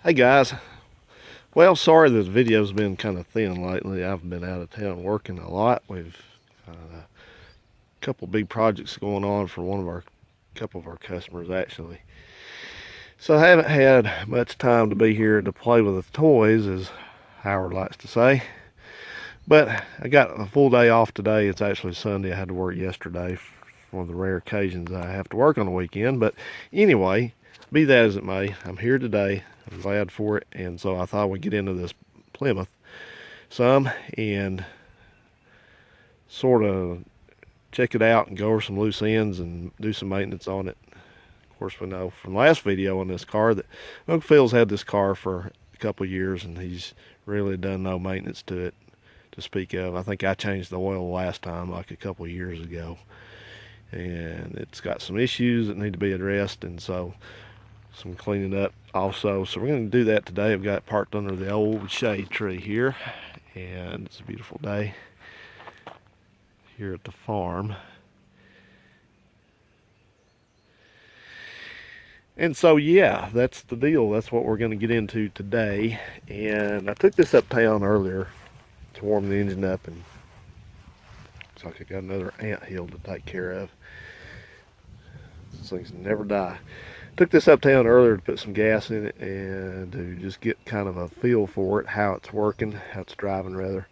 Hey guys, well, sorry the video's been kind of thin lately. I've been out of town working a lot. We've a couple big projects going on for couple of our customers actually. So I haven't had much time to be here to play with the toys, as Howard likes to say. But I got a full day off today. It's actually Sunday. I had to work yesterday for one of the rare occasions I have to work on the weekend. But anyway, be that as it may, I'm here today. I'm glad for it, and so I thought we'd get into this Plymouth some and sort of check it out and go over some loose ends and do some maintenance on it. Of course, we know from last video on this car that Uncle Phil's had this car for a couple of years and he's really done no maintenance to it to speak of. I think I changed the oil last time like a couple of years ago, and it's got some issues that need to be addressed, and so some cleaning up also. So we're going to do that today. I've got it parked under the old shade tree here, and it's a beautiful day here at the farm. And so yeah, that's the deal. That's what we're going to get into today. And I took this uptown earlier to warm the engine up, and it's like I got another ant hill to take care of. These things never die. Took this uptown earlier to put some gas in it and to just get kind of a feel for it, how it's working, how it's driving rather.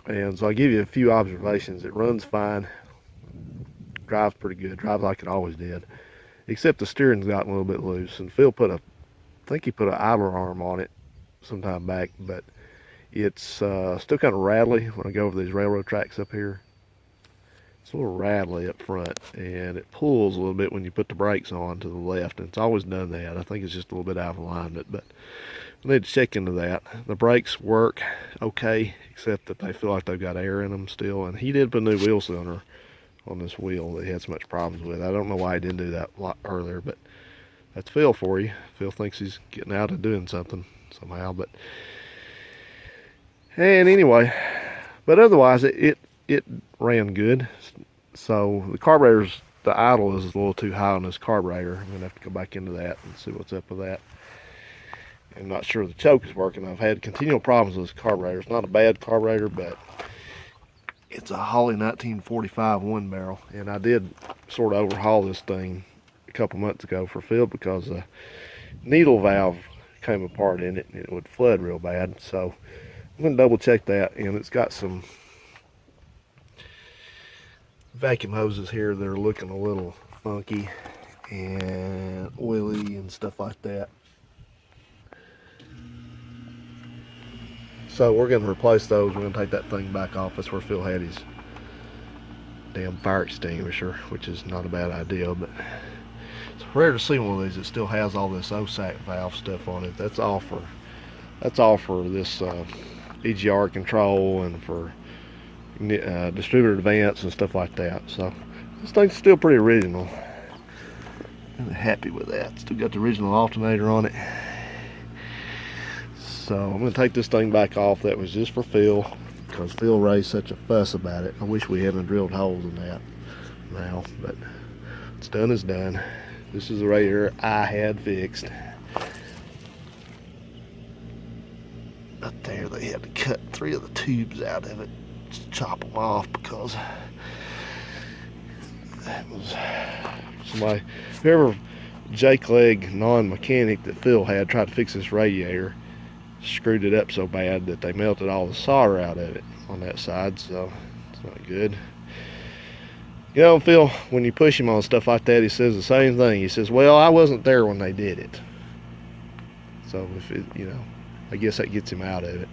And so I'll give you a few observations. It runs fine, drives pretty good, drives like it always did, except the steering's gotten a little bit loose. And Phil I think he put an idler arm on it some time back, but it's still kind of rattly when I go over these railroad tracks up here. It's a little rattly up front, and it pulls a little bit when you put the brakes on to the left, and it's always done that. I think it's just a little bit out of alignment, but I need to check into that. The brakes work okay, except that they feel like they've got air in them still, and he did put a new wheel cylinder on this wheel that he had so much problems with. I don't know why he didn't do that a lot earlier, but that's Phil for you. Phil thinks he's getting out and doing something somehow, but and anyway, but otherwise it ran good. So the carburetor's, the idle is a little too high on this carburetor. I'm gonna have to go back into that and see what's up with that. I'm not sure the choke is working. I've had continual problems with this carburetor. It's not a bad carburetor, but it's a Holley 1945 one barrel, and I did sort of overhaul this thing a couple months ago for Phil because a needle valve came apart in it and it would flood real bad. So I'm gonna double check that, and it's got some vacuum hoses here that are looking a little funky and oily and stuff like that. So we're going to replace those. We're going to take that thing back off. That's where Phil had his damn fire extinguisher, which is not a bad idea, but it's rare to see one of these that still has all this OSAC valve stuff on it. That's all for this EGR control and for distributor advance and stuff like that. So this thing's still pretty original. I'm happy with that. Still got the original alternator on it. So I'm going to take this thing back off. That was just for Phil because Phil raised such a fuss about it. I wish we hadn't drilled holes in that now, but it's done is done. This is the radiator I had fixed. Up there they had to cut 3 of the tubes out of it, just chop them off because that was somebody, whoever Jake Leg non-mechanic that Phil had tried to fix this radiator, screwed it up so bad that they melted all the solder out of it on that side, so it's not good. You know, Phil, when you push him on stuff like that, he says the same thing. He says, well, I wasn't there when they did it. So if it, you know, I guess that gets him out of it,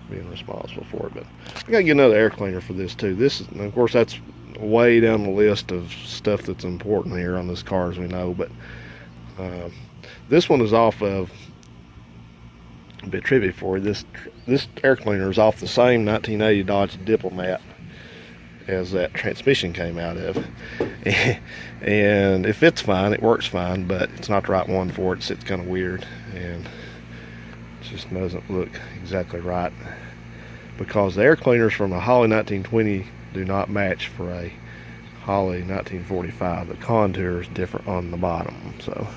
being responsible for it. But I gotta get another air cleaner for this too. This is, and of course, that's way down the list of stuff that's important here on this car, as we know. But this one is off of, a bit trivial for you. This air cleaner is off the same 1980 Dodge Diplomat as that transmission came out of, and it fits fine, it works fine, but it's not the right one for it. It sits kind of weird and it just doesn't look exactly right because the air cleaners from a Holley 1920 do not match for a Holley 1945. The contour is different on the bottom. So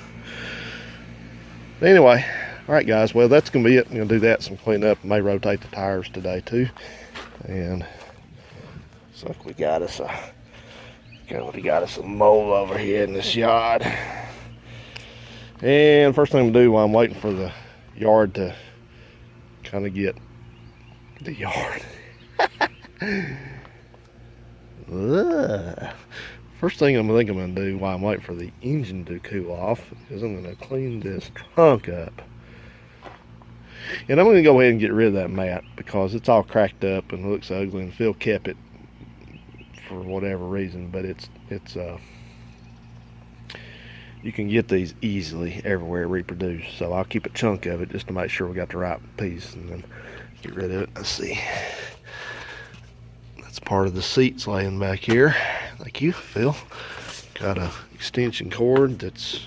But anyway, all right, guys. Well, that's gonna be it. I'm gonna do that, some cleanup. May rotate the tires today too. And looks like we got us a mole over here in this yard. And first thing to do while I'm waiting for the yard to kind of get the yard. First thing I'm gonna do while I'm waiting for the engine to cool off is I'm gonna clean this trunk up. And I'm gonna go ahead and get rid of that mat because it's all cracked up and looks ugly, and Phil kept it for whatever reason, but it's you can get these easily everywhere reproduced. So I'll keep a chunk of it just to make sure we got the right piece and then get rid of it. Let's see. That's part of the seats laying back here. Thank you, Phil. Got a extension cord that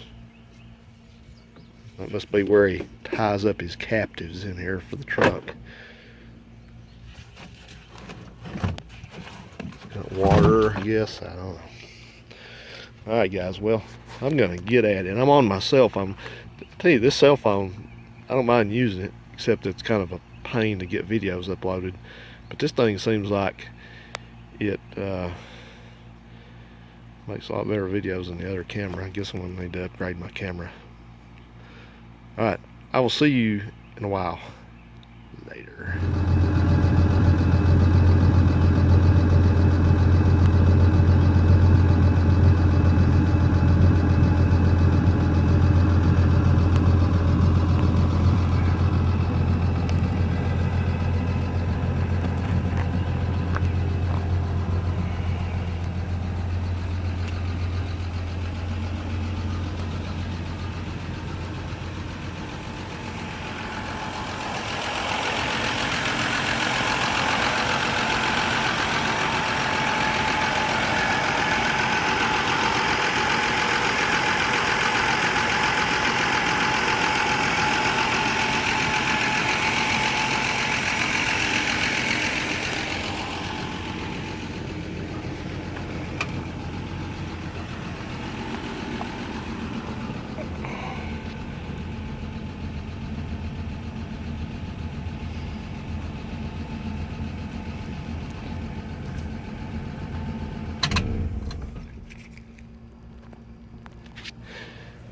must be where he ties up his captives in here for the truck. Got water, I guess, I don't know. Alright guys, well, I'm gonna get at it. I'm on my cell phone. I tell you, this cell phone, I don't mind using it, except it's kind of a pain to get videos uploaded. But this thing seems like it makes a lot better videos than the other camera. I guess I'm gonna need to upgrade my camera. Alright, I will see you in a while later.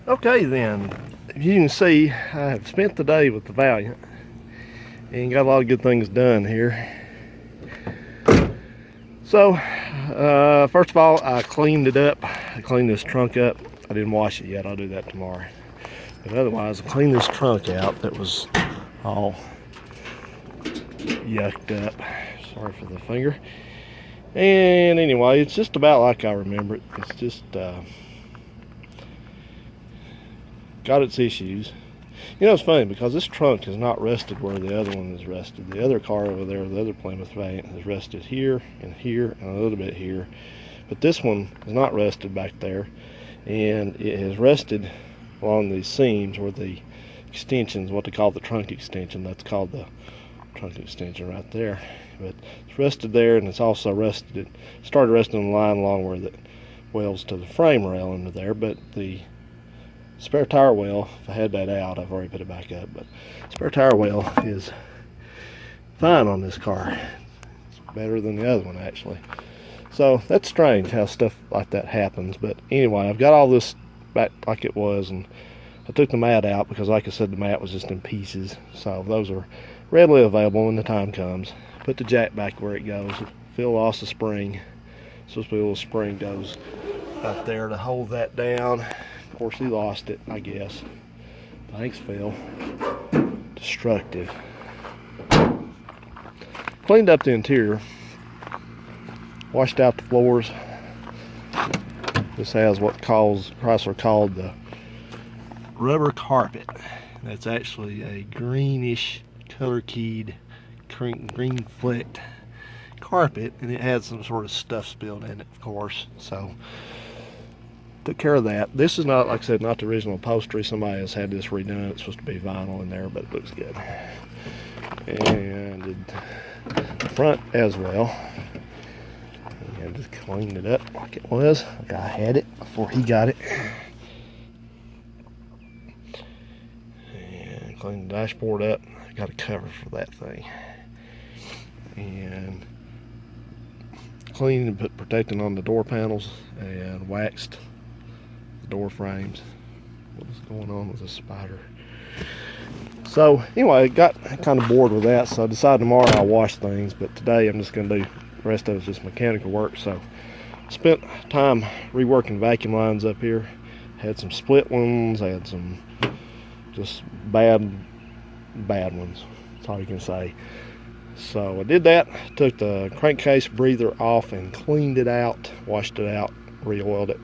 Okay then, as you can see, I have spent the day with the Valiant and got a lot of good things done here. So, first of all, I cleaned it up. I cleaned this trunk up. I didn't wash it yet, I'll do that tomorrow. But otherwise, I cleaned this trunk out that was all yucked up. Sorry for the finger. And anyway, it's just about like I remember it. It's just, got its issues. You know, it's funny because this trunk is not rusted where the other one is rusted. The other car over there, the other Plymouth Valiant, is rusted here and a little bit here. But this one is not rusted back there. And it has rusted along these seams where the extensions, what they call the trunk extension, that's called the trunk extension right there. But it's rusted there, and it's also rusted, it started rusting on the line along where that welds to the frame rail under there. But the spare tire well, if I had that out, I've already put it back up, but spare tire well is fine on this car. It's better than the other one, actually. So that's strange how stuff like that happens. But anyway, I've got all this back like it was, and I took the mat out because, like I said, the mat was just in pieces. So those are readily available when the time comes. Put the jack back where it goes. Phil lost the spring. Supposed to be a little spring goes up there to hold that down. Of course, he lost it, I guess. Thanks, Phil. Destructive. Cleaned up the interior. Washed out the floors. This has what Chrysler called the rubber carpet. That's actually a greenish color keyed green flecked carpet, and it had some sort of stuff spilled in it, of course. So took care of that. This is not, like I said, not the original upholstery. Somebody has had this redone. It's supposed to be vinyl in there, but it looks good. And the front as well. And just cleaned it up like it was, like I had it before he got it. Clean the dashboard up. Got a cover for that thing. And cleaned and put protecting on the door panels and waxed the door frames. What is going on with this spider? So anyway, got kind of bored with that, so I decided tomorrow I'll wash things, but today I'm just going to do the rest of it's just mechanical work. So spent time reworking vacuum lines up here. Had some split ones, had some just bad ones. That's all you can say. So I did that, took the crankcase breather off and cleaned it out, washed it out, re-oiled it,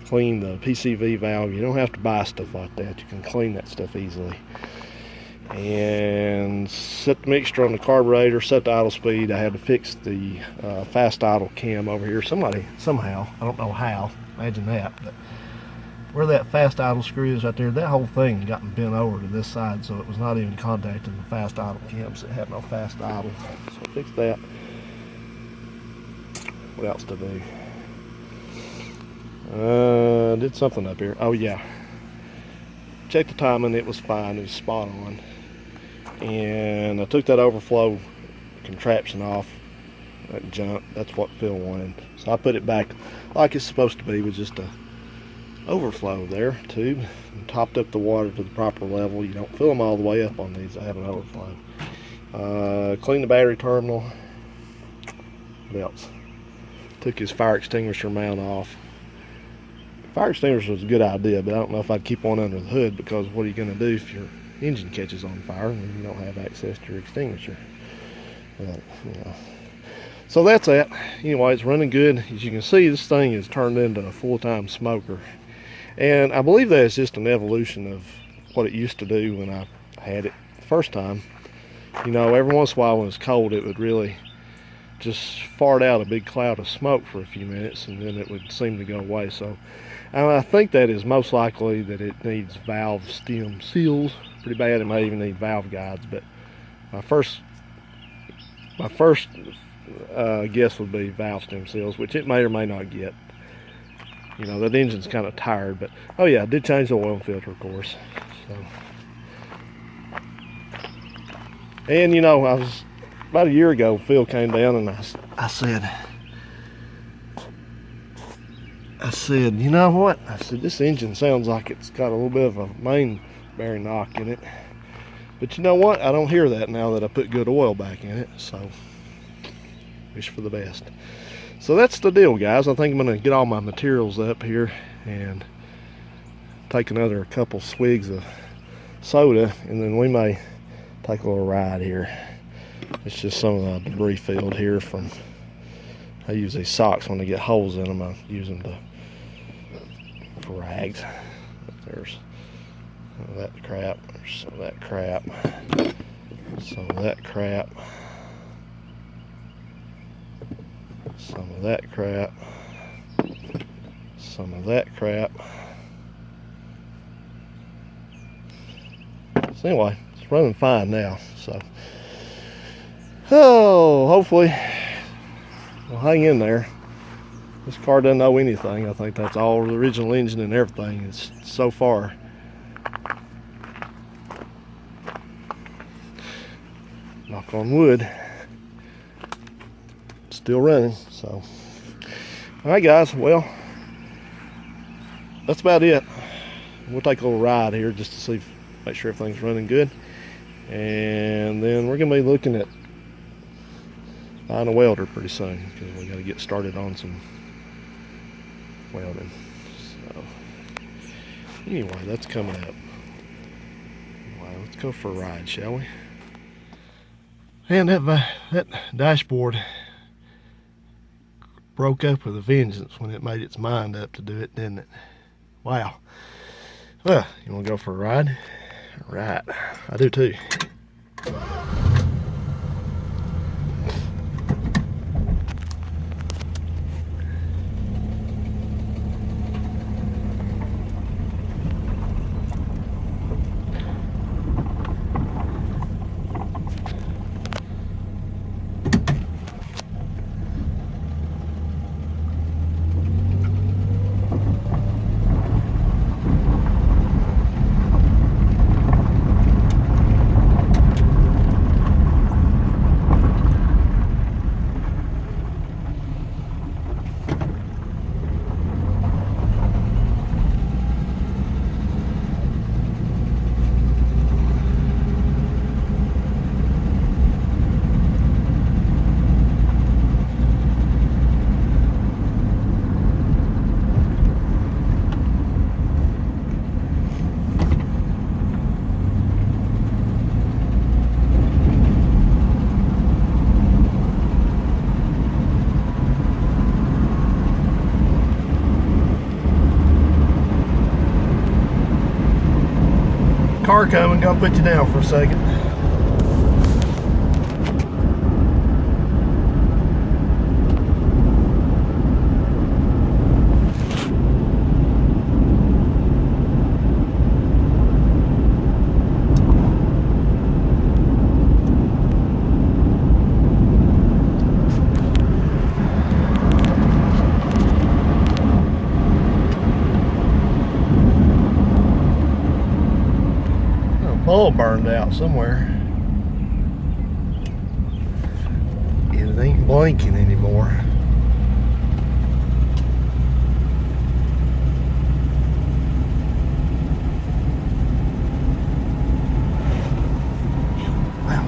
cleaned the PCV valve. You don't have to buy stuff like that. You can clean that stuff easily. And set the mixture on the carburetor, set the idle speed. I had to fix the fast idle cam over here. Somehow, I don't know how, imagine that, but where that fast idle screw is right there, that whole thing got bent over to this side, so it was not even contacting the fast idle cams. It had no fast idle. So I fixed that. What else to do? Did something up here. Oh yeah. Checked the timing, it was fine, it was spot on. And I took that overflow contraption off, that junk, that's what Phil wanted. So I put it back like it's supposed to be, with just a overflow there, tube, and topped up the water to the proper level. You don't fill them all the way up on these, I have an overflow. Cleaned the battery terminal. What else? Took his fire extinguisher mount off. Fire extinguisher was a good idea, but I don't know if I'd keep one under the hood, because what are you going to do if your engine catches on fire and you don't have access to your extinguisher? But, you know. So that's that. Anyway, it's running good. As you can see, this thing is turned into a full-time smoker. And I believe that is just an evolution of what it used to do when I had it the first time. You know, every once in a while when it's cold, it would really just fart out a big cloud of smoke for a few minutes, and then it would seem to go away. So I think that is most likely that it needs valve stem seals pretty bad. It may even need valve guides, but my first guess would be valve stem seals, which it may or may not get. You know, that engine's kind of tired, but oh yeah, I did change the oil filter, of course. So, and you know, I was about a year ago, Phil came down and I said, you know what? I said, this engine sounds like it's got a little bit of a main bearing knock in it. But you know what? I don't hear that now that I put good oil back in it. So, wish for the best. So that's the deal, guys. I think I'm going to get all my materials up here and take another couple swigs of soda, and then we may take a little ride here. It's just some of the debris filled here from, I use these socks when they get holes in them. I use them for rags. There's some of that crap. There's some of that crap. Some of that crap. Some of that crap. Some of that crap. So anyway, it's running fine now. So, oh, hopefully we'll hang in there. This car doesn't know anything. I think that's all the original engine and everything is so far. Knock on wood. Still running. So, all right, guys. Well, that's about it. We'll take a little ride here just to see, make sure everything's running good, and then we're gonna be looking at buying a welder pretty soon, because we got to get started on some welding. So anyway, that's coming up. Well, let's go for a ride, shall we? And that dashboard broke up with a vengeance when it made its mind up to do it, didn't it? Wow. Well, you want to go for a ride? All right, I do too. car coming. Gotta put you down for a second. Bulb burned out somewhere. It ain't blinking anymore. Wow.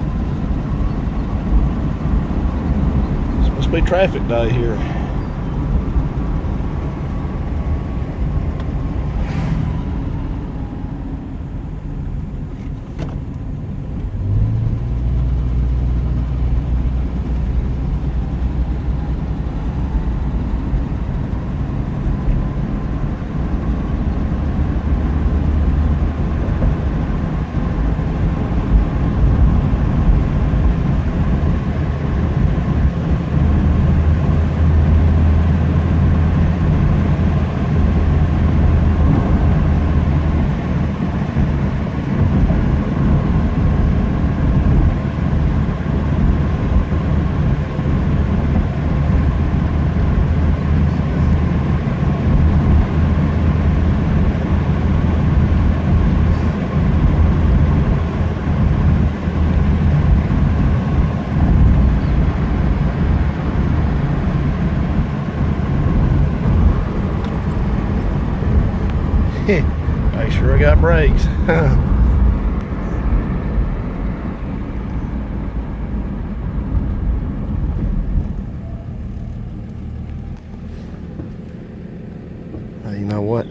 This must be traffic day here. Make sure I got brakes. You know what?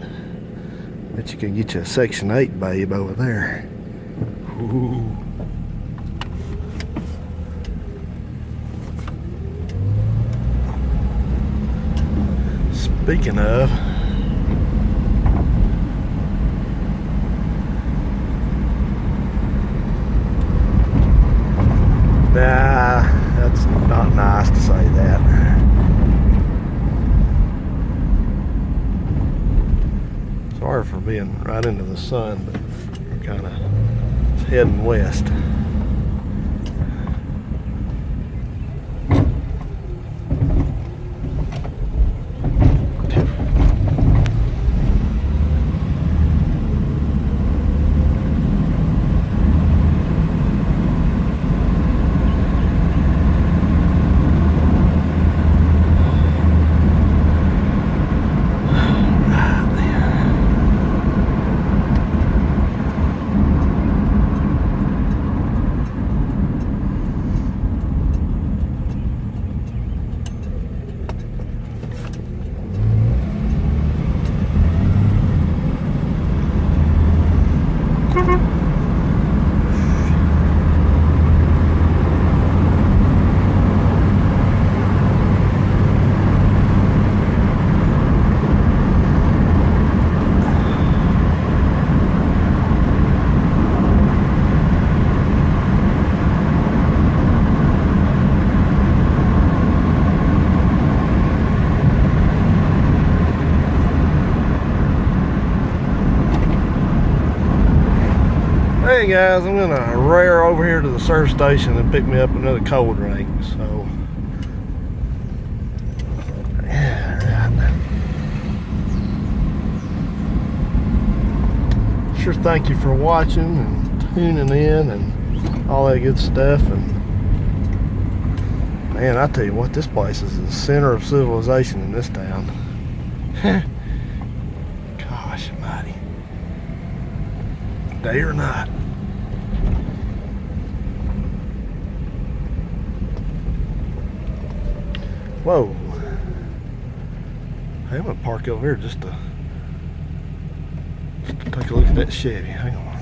Bet you can get you a Section 8 babe over there. Ooh. Speaking of, nah, that's not nice to say that. Sorry for being right into the sun, but we're kind of heading west. Hey guys, I'm gonna rear over here to the service station and pick me up another cold drink. So, yeah, right. Sure, thank you for watching and tuning in and all that good stuff. And man, I tell you what, this place is the center of civilization in this town. Gosh almighty, day or night. Whoa. Hey, I'm gonna park over here just to take a look at that Chevy. Hang on.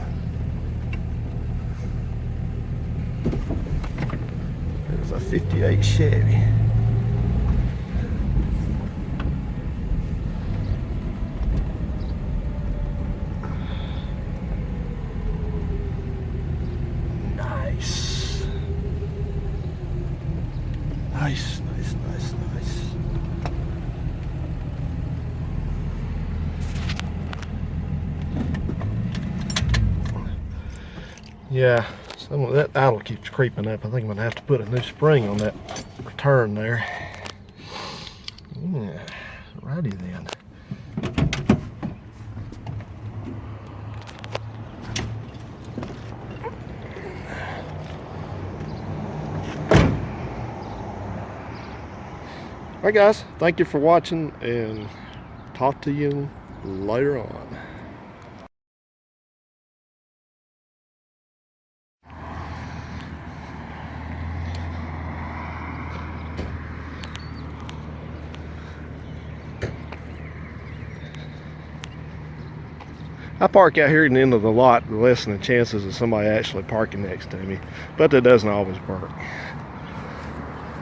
There's a 58 Chevy. Nice, nice, nice, nice. Yeah, some of that idle keeps creeping up. I think I'm gonna have to put a new spring on that return there. Yeah, righty then. Alright guys, thank you for watching and talk to you later on. I park out here at the end of the lot to lessen the chances of somebody actually parking next to me, but that doesn't always work.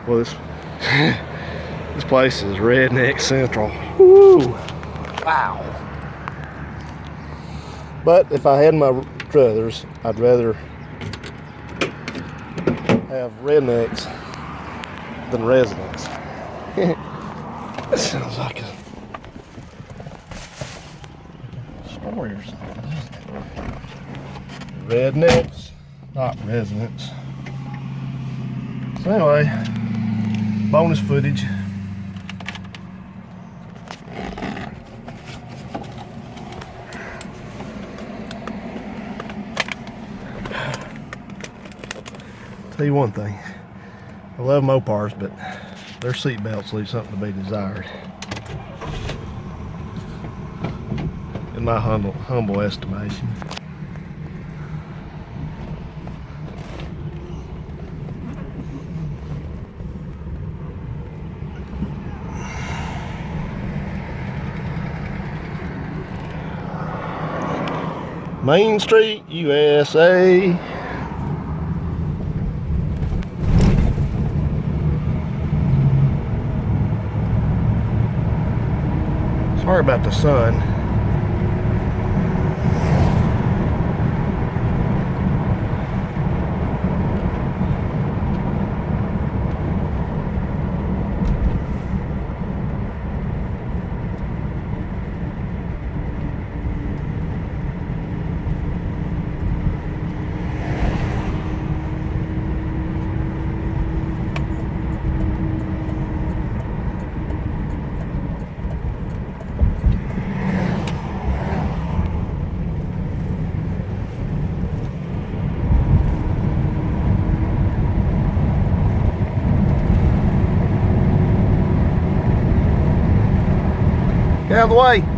Well, this place is redneck central. Woo! Wow. But if I had my druthers, I'd rather have rednecks than residents. That sounds like a story or something, doesn't it? Rednecks, not residents. So anyway, bonus footage. Tell you one thing, I love Mopars, but their seat belts leave something to be desired, in my humble estimation. Main Street, USA. Sorry about the sun. Get out of the way.